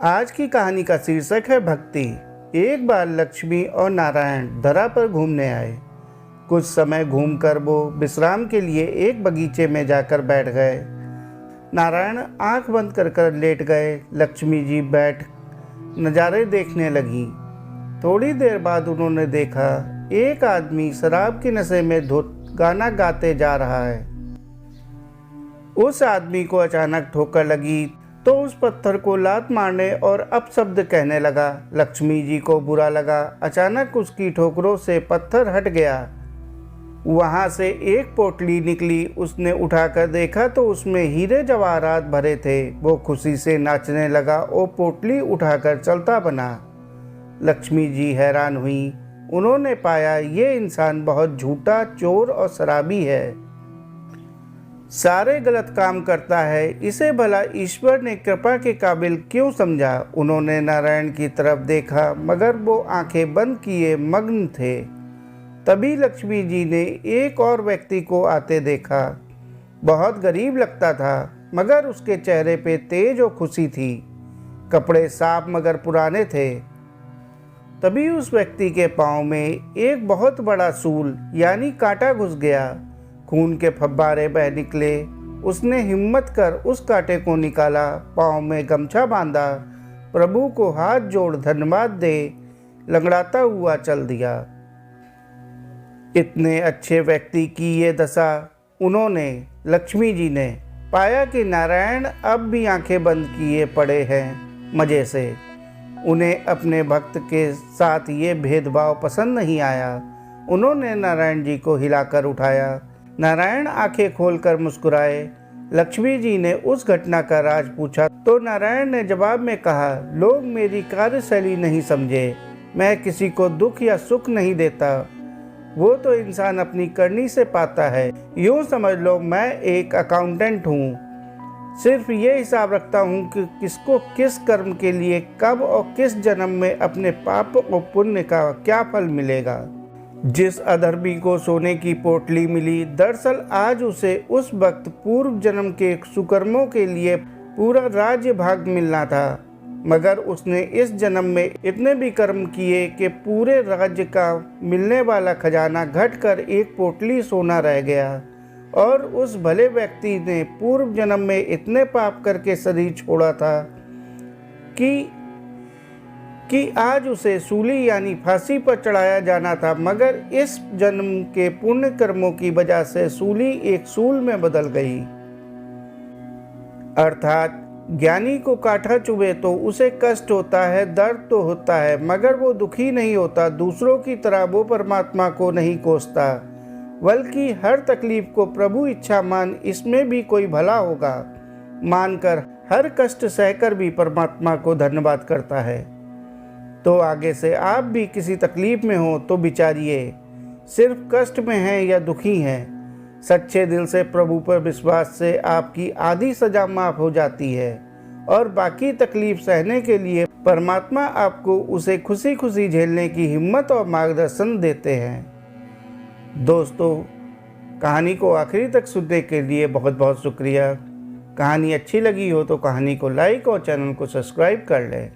आज की कहानी का शीर्षक है भक्ति। एक बार लक्ष्मी और नारायण धरा पर घूमने आए। कुछ समय घूमकर वो विश्राम के लिए एक बगीचे में जाकर बैठ गए। नारायण आंख बंद कर लेट गए। लक्ष्मी जी बैठ नज़ारे देखने लगी। थोड़ी देर बाद उन्होंने देखा एक आदमी शराब के नशे में गाना गाते जा रहा है। उस आदमी को अचानक ठोकर लगी तो उस पत्थर को लात मारने और अपशब्द कहने लगा। लक्ष्मी जी को बुरा लगा। अचानक उसकी ठोकरों से पत्थर हट गया। वहाँ से एक पोटली निकली। उसने उठाकर देखा तो उसमें हीरे जवाहरात भरे थे। वो खुशी से नाचने लगा और पोटली उठाकर चलता बना। लक्ष्मी जी हैरान हुई। उन्होंने पाया ये इंसान बहुत झूठा, चोर और शराबी है। सारे गलत काम करता है। इसे भला ईश्वर ने कृपा के काबिल क्यों समझा। उन्होंने नारायण की तरफ देखा मगर वो आंखें बंद किए मग्न थे। तभी लक्ष्मी जी ने एक और व्यक्ति को आते देखा। बहुत गरीब लगता था मगर उसके चेहरे पे तेज और खुशी थी। कपड़े साफ मगर पुराने थे। तभी उस व्यक्ति के पाँव में एक बहुत बड़ा सूल यानी कांटा घुस गया। खून के फव्वारे बह निकले। उसने हिम्मत कर उस कांटे को निकाला, पाँव में गमछा बांधा, प्रभु को हाथ जोड़ धन्यवाद दे लंगड़ाता हुआ चल दिया। इतने अच्छे व्यक्ति की ये दशा उन्होंने लक्ष्मी जी ने पाया कि नारायण अब भी आंखें बंद किए पड़े हैं मज़े से। उन्हें अपने भक्त के साथ ये भेदभाव पसंद नहीं आया। उन्होंने नारायण जी को हिलाकर उठाया। नारायण आंखें खोलकर मुस्कुराए। लक्ष्मी जी ने उस घटना का राज पूछा तो नारायण ने जवाब में कहा, लोग मेरी कार्यशैली नहीं समझे। मैं किसी को दुख या सुख नहीं देता। वो तो इंसान अपनी करनी से पाता है। यूँ समझ लो मैं एक अकाउंटेंट हूँ। सिर्फ ये हिसाब रखता हूँ कि किसको किस कर्म के लिए कब और किस जन्म में अपने पाप और पुण्य का क्या फल मिलेगा। जिस अधर्मी को सोने की पोटली मिली, दरअसल आज उसे उस वक्त पूर्व जन्म के सुकर्मों के लिए पूरा राज्य भाग मिलना था, मगर उसने इस जन्म में इतने भी कर्म किए कि पूरे राज्य का मिलने वाला खजाना घटकर एक पोटली सोना रह गया। और उस भले व्यक्ति ने पूर्व जन्म में इतने पाप करके शरीर छोड़ा था कि आज उसे सूली यानी फांसी पर चढ़ाया जाना था, मगर इस जन्म के पुण्य कर्मों की वजह से सूली एक सूल में बदल गई। अर्थात ज्ञानी को कांटा चुभे तो उसे कष्ट होता है, दर्द तो होता है, मगर वो दुखी नहीं होता। दूसरों की तरह वो परमात्मा को नहीं कोसता, बल्कि हर तकलीफ को प्रभु इच्छा मान इसमें भी कोई भला होगा मानकर हर कष्ट सहकर भी परमात्मा को धन्यवाद करता है। तो आगे से आप भी किसी तकलीफ में हो तो विचारिए, सिर्फ कष्ट में हैं या दुखी हैं। सच्चे दिल से प्रभु पर विश्वास से आपकी आधी सजा माफ हो जाती है और बाकी तकलीफ सहने के लिए परमात्मा आपको उसे खुशी खुशी झेलने की हिम्मत और मार्गदर्शन देते हैं। दोस्तों, कहानी को आखिरी तक सुनने के लिए बहुत बहुत शुक्रिया। कहानी अच्छी लगी हो तो कहानी को लाइक और चैनल को सब्सक्राइब कर लें।